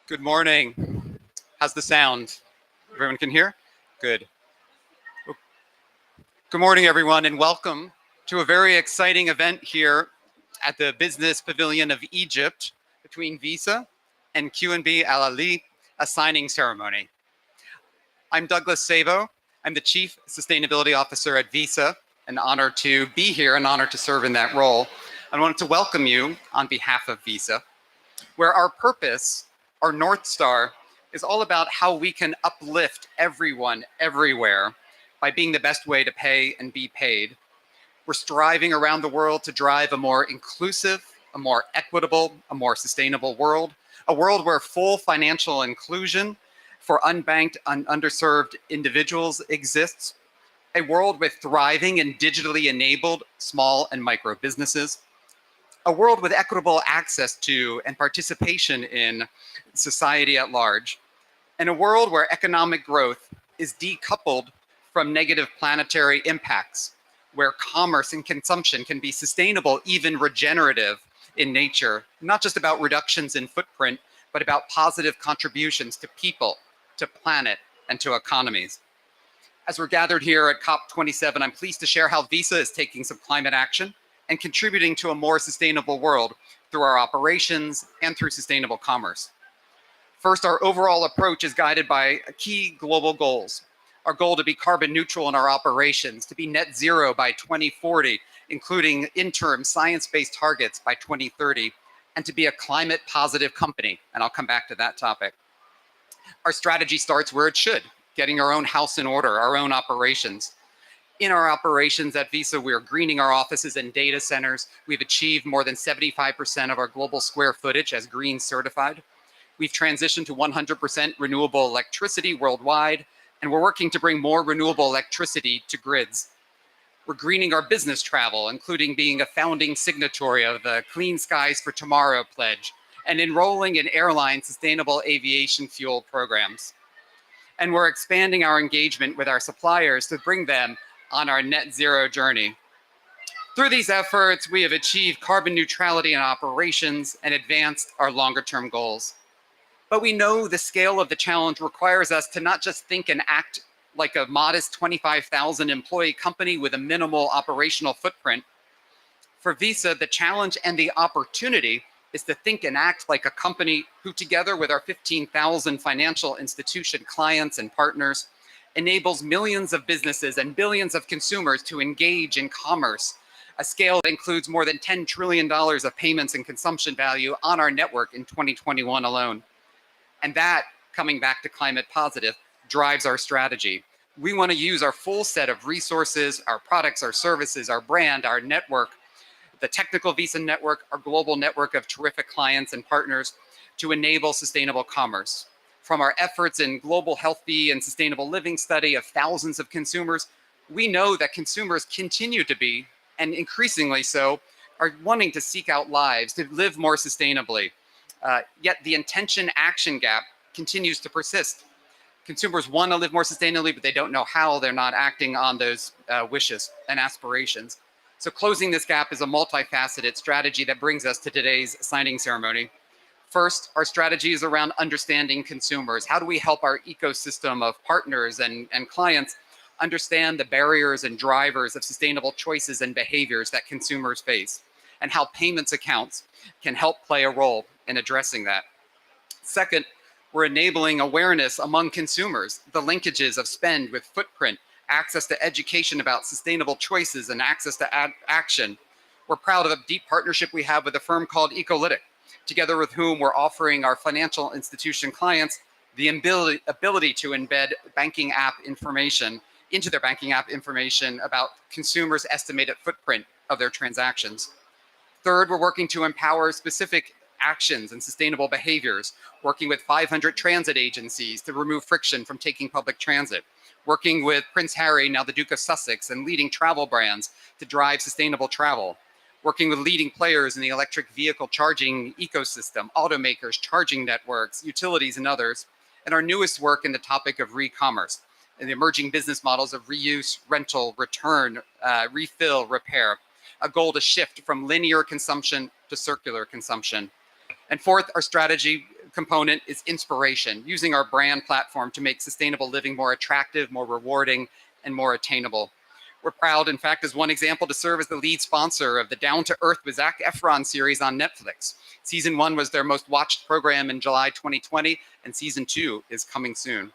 Good morning. How's the sound? Everyone can hear? Good. Good morning, everyone, and welcome to a very exciting event here at the Business Pavilion of Egypt between Visa and QNB Al Ali, a signing ceremony. I'm Douglas Savo. I'm the Chief Sustainability Officer at Visa. An honor to be here, an honor to serve in that role. I wanted to welcome you on behalf of Visa, where our purpose, our North Star, is all about how we can uplift everyone everywhere by being the best way to pay and be paid. We're striving around the world to drive a more inclusive, a more equitable, a more sustainable world, a world where full financial inclusion for unbanked and underserved individuals exists, a world with thriving and digitally enabled small and micro businesses, a world with equitable access to and participation in society at large, and a world where economic growth is decoupled from negative planetary impacts, where commerce and consumption can be sustainable, even regenerative in nature, not just about reductions in footprint, but about positive contributions to people, to planet, and to economies. As we're gathered here at COP27, I'm pleased to share how Visa is taking some climate action and contributing to a more sustainable world through our operations and through sustainable commerce. First, our overall approach is guided by key global goals. Our goal to be carbon neutral in our operations, to be net zero by 2040, including interim science-based targets by 2030, and to be a climate positive company. And I'll come back to that topic. Our strategy starts where it should, getting our own house in order, our own operations. In our operations at Visa, we are greening our offices and data centers. We've achieved more than 75% of our global square footage as green certified. We've transitioned to 100% renewable electricity worldwide, and we're working to bring more renewable electricity to grids. We're greening our business travel, including being a founding signatory of the Clean Skies for Tomorrow pledge and enrolling in airline sustainable aviation fuel programs. And we're expanding our engagement with our suppliers to bring them on our net zero journey. Through these efforts, we have achieved carbon neutrality in operations and advanced our longer term goals. But we know the scale of the challenge requires us to not just think and act like a modest 25,000 employee company with a minimal operational footprint. For Visa, the challenge and the opportunity is to think and act like a company who, together with our 15,000 financial institution clients and partners, enables millions of businesses and billions of consumers to engage in commerce, a scale that includes more than $10 trillion of payments and consumption value on our network in 2021 alone. And that, coming back to climate positive, drives our strategy. We want to use our full set of resources, our products, our services, our brand, our network, the technical Visa network, our global network of terrific clients and partners to enable sustainable commerce. From our efforts in global healthy and sustainable living study of thousands of consumers, we know that consumers continue to be, and increasingly so, are wanting to seek out lives to live more sustainably. Yet the intention action gap continues to persist. Consumers want to live more sustainably, but they don't know how. They're not acting on those wishes and aspirations. So closing this gap is a multifaceted strategy that brings us to today's signing ceremony. First, our strategy is around understanding consumers. How do we help our ecosystem of partners and clients understand the barriers and drivers of sustainable choices and behaviors that consumers face, and how payments accounts can help play a role in addressing that? Second, we're enabling awareness among consumers, the linkages of spend with footprint, access to education about sustainable choices, and access to action. We're proud of a deep partnership we have with a firm called Ecolytic, together with whom we're offering our financial institution clients the ability to embed banking app information into their banking app information about consumers' estimated footprint of their transactions. Third, we're working to empower specific actions and sustainable behaviors, working with 500 transit agencies to remove friction from taking public transit, working with Prince Harry, now the Duke of Sussex, and leading travel brands to drive sustainable travel, working with leading players in the electric vehicle charging ecosystem, automakers, charging networks, utilities, and others, and our newest work in the topic of re-commerce and the emerging business models of reuse, rental, return, refill, repair, a goal to shift from linear consumption to circular consumption. And fourth, our strategy component is inspiration, using our brand platform to make sustainable living more attractive, more rewarding, and more attainable. We're proud, in fact, as one example, to serve as the lead sponsor of the Down to Earth with Zac Efron series on Netflix. Season 1 was their most watched program in July 2020, and Season 2 is coming soon.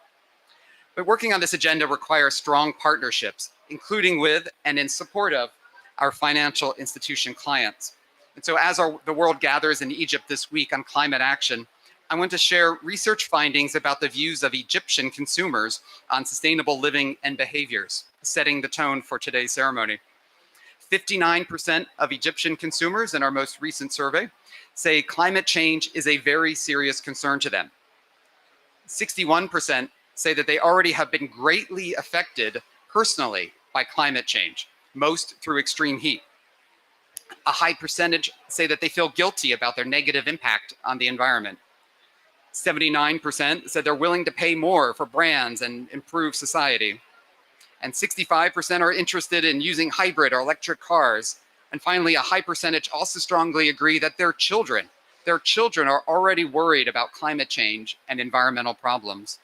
But working on this agenda requires strong partnerships, including with and in support of our financial institution clients. And so as the world gathers in Egypt this week on climate action, I want to share research findings about the views of Egyptian consumers on sustainable living and behaviors, setting the tone for today's ceremony. 59% of Egyptian consumers in our most recent survey say climate change is a very serious concern to them. 61% say that they already have been greatly affected personally by climate change, most through extreme heat. A high percentage say that they feel guilty about their negative impact on the environment. 79% said they're willing to pay more for brands and improve society. And 65% are interested in using hybrid or electric cars. And finally, a high percentage also strongly agree that their children are already worried about climate change and environmental problems.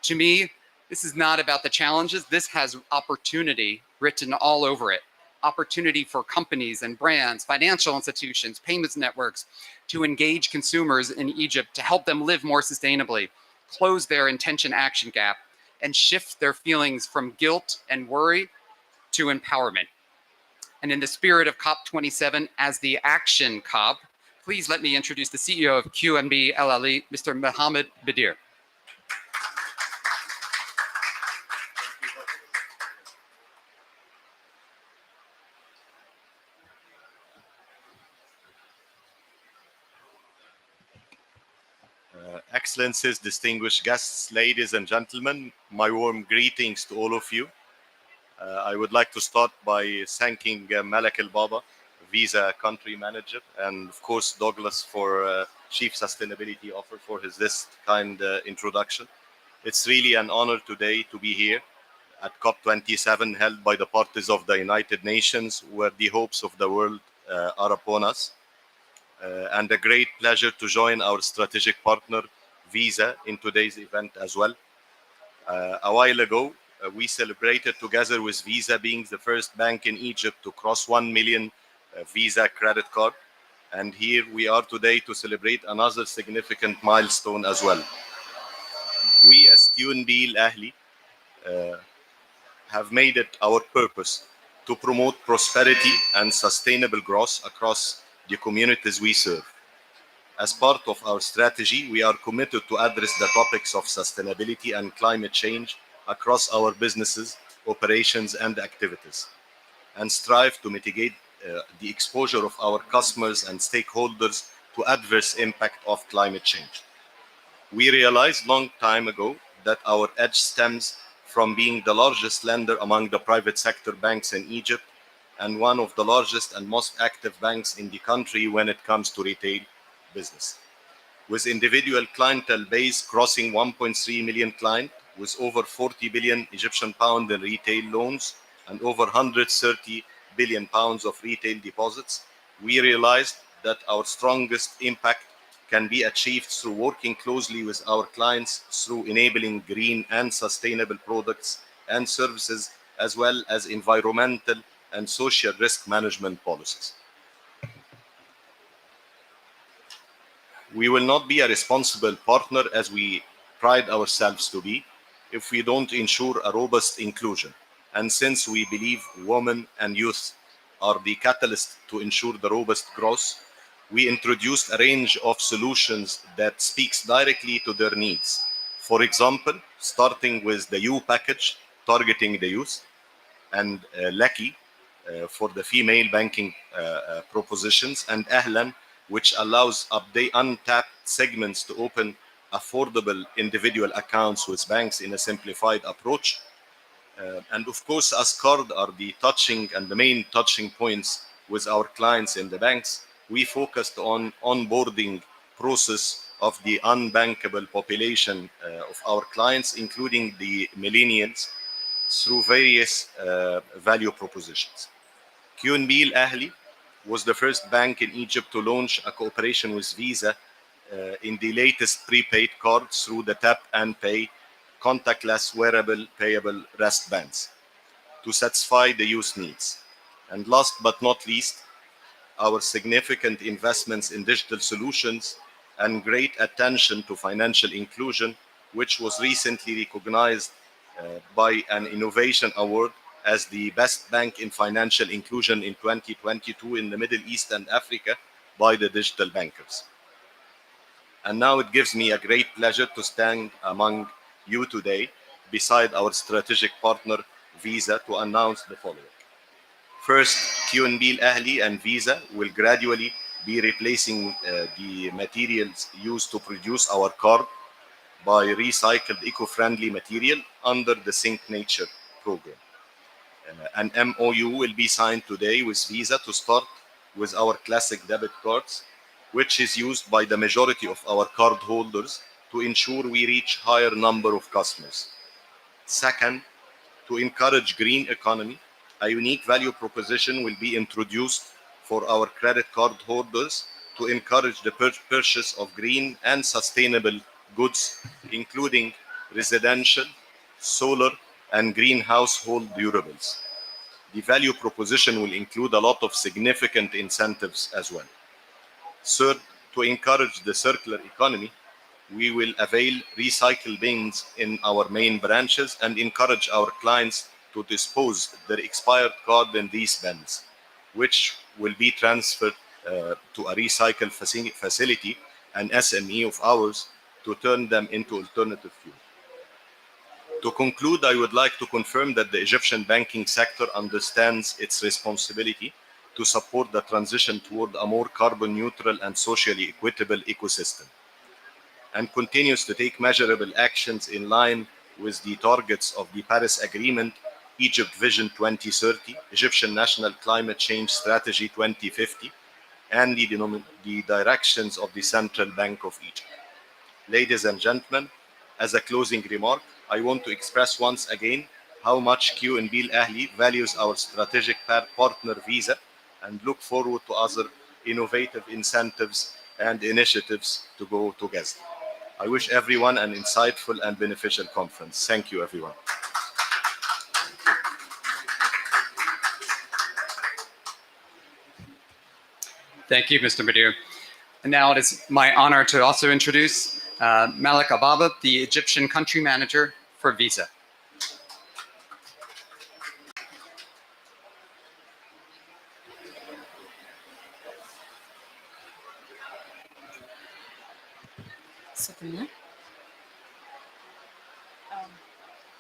To me, this is not about the challenges. This has opportunity written all over it. Opportunity for companies and brands, financial institutions, payments networks to engage consumers in Egypt to help them live more sustainably, close their intention action gap, and shift their feelings from guilt and worry to empowerment. And in the spirit of COP27 as the action COP, please let me introduce the CEO of QNB Al Ahli, Mr. Mohammed Badir. Excellencies, distinguished guests, ladies and gentlemen, my warm greetings to all of you. I would like to start by thanking Malak El Baba, Visa Country Manager, and of course Douglas for Chief Sustainability Officer for this kind introduction. It's really an honor today to be here at COP27 held by the parties of the United Nations, where the hopes of the world are upon us. And a great pleasure to join our strategic partner, Visa, in today's event as well. A while ago, we celebrated together with Visa being the first bank in Egypt to cross 1 million Visa credit card. And here we are today to celebrate another significant milestone as well. We as QNB Al Ahli have made it our purpose to promote prosperity and sustainable growth across the communities we serve. As part of our strategy, we are committed to address the topics of sustainability and climate change across our businesses, operations, and activities, and strive to mitigate the exposure of our customers and stakeholders to adverse impact of climate change. We realized long time ago that our edge stems from being the largest lender among the private sector banks in Egypt and one of the largest and most active banks in the country when it comes to retail business. With individual clientele base crossing 1.3 million clients, with over 40 billion Egyptian pound in retail loans and over 130 billion pounds of retail deposits, we realized that our strongest impact can be achieved through working closely with our clients through enabling green and sustainable products and services, as well as environmental and social risk management policies. We will not be a responsible partner, as we pride ourselves to be, if we don't ensure a robust inclusion. And since we believe women and youth are the catalyst to ensure the robust growth, we introduced a range of solutions that speaks directly to their needs. For example, starting with the U package, targeting the youth, and Lucky, for the female banking propositions, and Ahlan, which allows untapped segments to open affordable individual accounts with banks in a simplified approach. And of course, as card are the touching and the main touching points with our clients in the banks, we focused on onboarding process of the unbankable population of our clients, including the millennials, through various value propositions. QNB Al Ahli was the first bank in Egypt to launch a cooperation with Visa in the latest prepaid cards through the tap and pay contactless wearable payable wristbands to satisfy the youth needs. And last but not least, our significant investments in digital solutions and great attention to financial inclusion, which was recently recognized by an innovation award as the best bank in financial inclusion in 2022 in the Middle East and Africa by the Digital Bankers. And now it gives me a great pleasure to stand among you today beside our strategic partner Visa to announce the following. First, QNB Al Ahli and Visa will gradually be replacing the materials used to produce our card by recycled eco-friendly material under the Sync Nature program. An MOU will be signed today with Visa to start with our classic debit cards, which is used by the majority of our card holders to ensure we reach higher number of customers. Second, to encourage green economy, a unique value proposition will be introduced for our credit card holders to encourage the purchase of green and sustainable goods, including residential, solar, and green household durables. The value proposition will include a lot of significant incentives as well. Third, to encourage the circular economy, we will avail recycle bins in our main branches and encourage our clients to dispose their expired card in these bins, which will be transferred to a recycle facility, an SME of ours, to turn them into alternative fuel. To conclude, I would like to confirm that the Egyptian banking sector understands its responsibility to support the transition toward a more carbon neutral and socially equitable ecosystem, and continues to take measurable actions in line with the targets of the Paris Agreement, Egypt Vision 2030, Egyptian National Climate Change Strategy 2050, and the directions of the Central Bank of Egypt. Ladies and gentlemen, as a closing remark, I want to express once again how much QNB Al Ahli values our strategic partner Visa and look forward to other innovative incentives and initiatives to go together. I wish everyone an insightful and beneficial conference. Thank you, everyone. Thank you, Mr. Madir. And now it is my honor to also introduce Malik Ababa, the Egyptian country manager for Visa.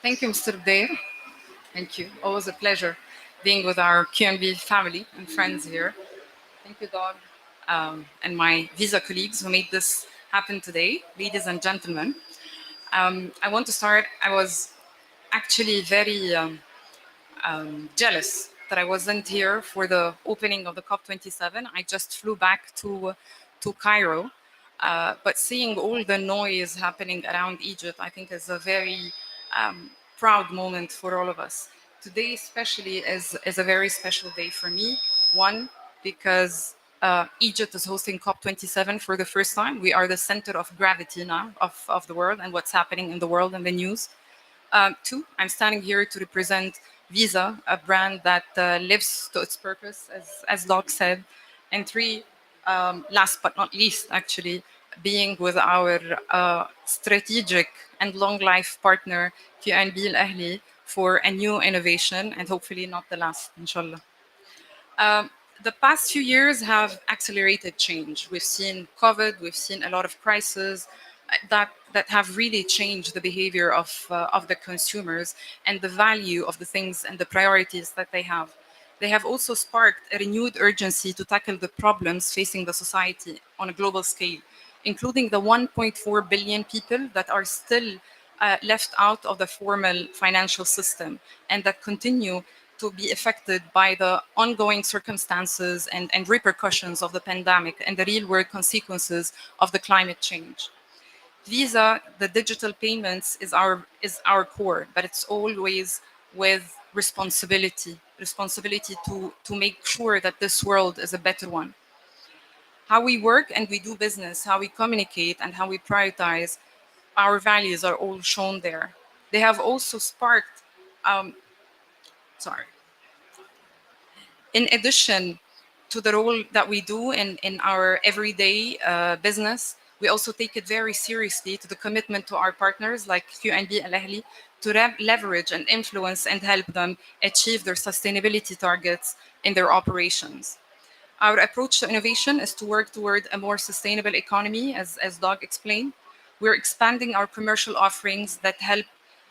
Thank you, Mr. Dair. Thank you. Always a pleasure being with our QNB family and friends here. Thank you, Doug, and my Visa colleagues who made this happen today. Ladies and gentlemen, I want to start. I was actually very jealous that I wasn't here for the opening of the COP27. I just flew back to Cairo. But seeing all the noise happening around Egypt, I think is a very proud moment for all of us. Today especially is a very special day for me. One, because Egypt is hosting COP27 for the first time. We are the center of gravity now of the world and what's happening in the world and the news. Two, I'm standing here to represent Visa, a brand that lives to its purpose, as Doc said. And three, last but not least, actually, being with our strategic and long life partner, QNB Al Ahli, for a new innovation and hopefully not the last, inshallah. The past few years have accelerated change. We've seen COVID, we've seen a lot of crises that have really changed the behavior of the consumers and the value of the things and the priorities that they have. They have also sparked a renewed urgency to tackle the problems facing the society on a global scale, including the 1.4 billion people that are still left out of the formal financial system and that continue to be affected by the ongoing circumstances and repercussions of the pandemic and the real world consequences of the climate change. Visa, the digital payments is our core, but it's always with responsibility to make sure that this world is a better one. How we work and we do business, how we communicate and how we prioritize our values are all shown there. They have also sparked, sorry, in addition to the role that we do in our everyday business, we also take it very seriously to the commitment to our partners like QNB Al Ahli to leverage and influence and help them achieve their sustainability targets in their operations. Our approach to innovation is to work toward a more sustainable economy, as Doug explained. We're expanding our commercial offerings that help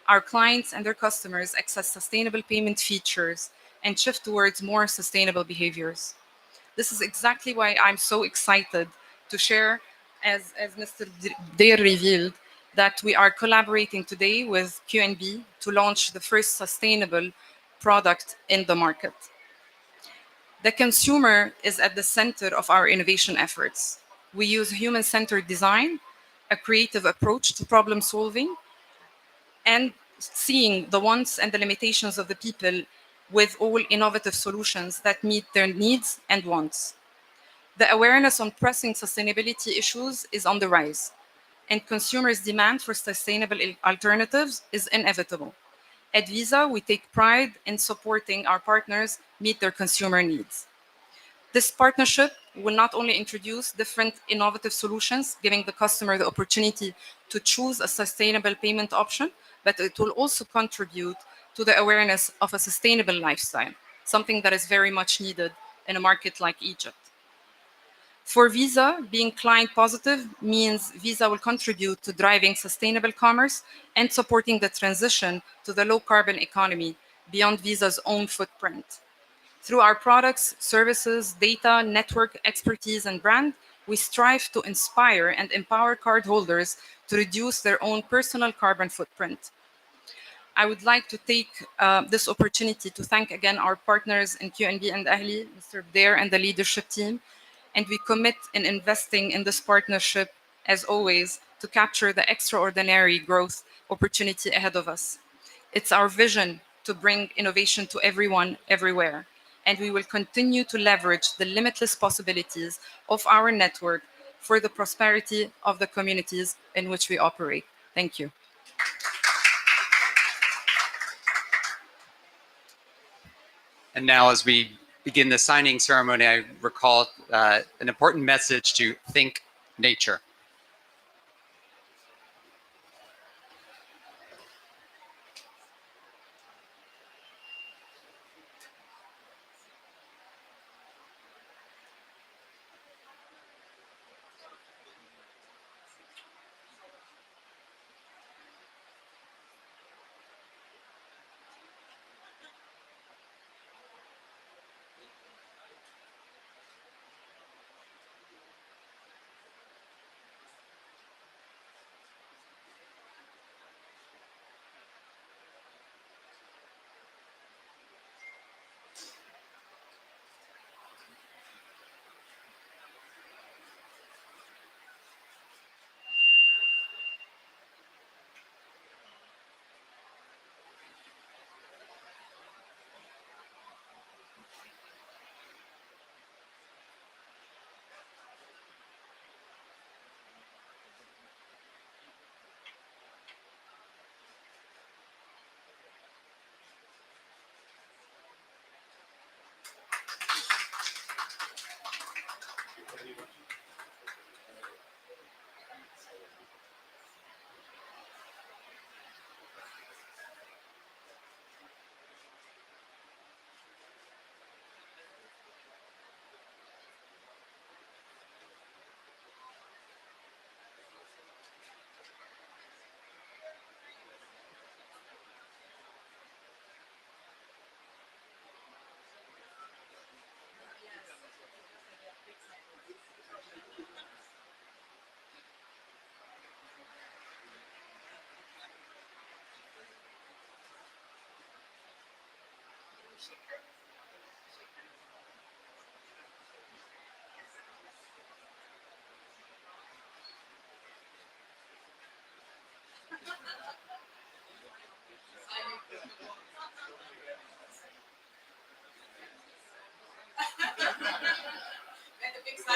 our clients and their customers access sustainable payment features and shift towards more sustainable behaviors. This is exactly why I'm so excited to share, as Mr. Deir revealed, that we are collaborating today with QNB to launch the first sustainable product in the market. The consumer is at the center of our innovation efforts. We use human-centered design, a creative approach to problem solving, and seeing the wants and the limitations of the people with all innovative solutions that meet their needs and wants. The awareness on pressing sustainability issues is on the rise, and consumers' demand for sustainable alternatives is inevitable. At Visa, we take pride in supporting our partners meet their consumer needs. This partnership will not only introduce different innovative solutions, giving the customer the opportunity to choose a sustainable payment option, but it will also contribute to the awareness of a sustainable lifestyle, something that is very much needed in a market like Egypt. For Visa, being client positive means Visa will contribute to driving sustainable commerce and supporting the transition to the low carbon economy beyond Visa's own footprint. Through our products, services, data, network expertise, and brand, we strive to inspire and empower cardholders to reduce their own personal carbon footprint. I would like to take this opportunity to thank again our partners in QNB and Ahli, Mr. Bdair and the leadership team, and we commit in investing in this partnership, as always, to capture the extraordinary growth opportunity ahead of us. It's our vision to bring innovation to everyone, everywhere, and we will continue to leverage the limitless possibilities of our network for the prosperity of the communities in which we operate. Thank you. And now, as we begin the signing ceremony, I recall an important message to think nature.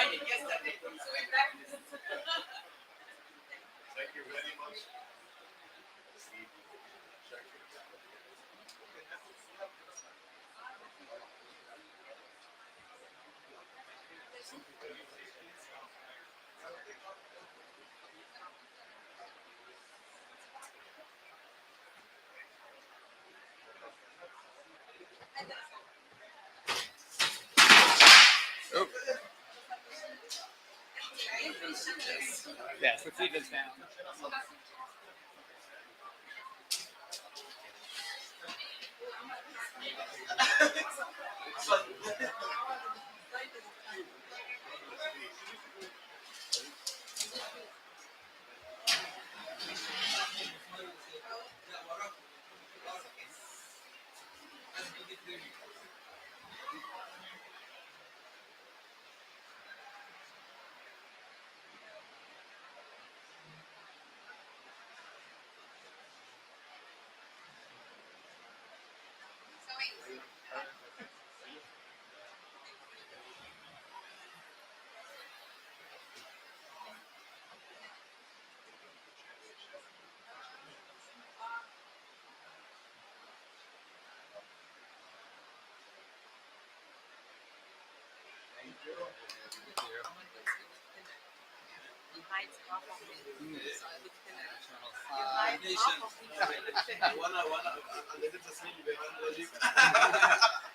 Thank you very much. Oh. Yes, let's leave this down.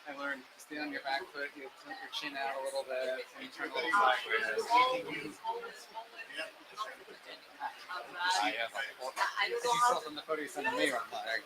I learned stay on your back foot, you tilt your chin out a little bit, and you turn a little sideways. I have like, well, you saw from the photo you sent to me, I'm like,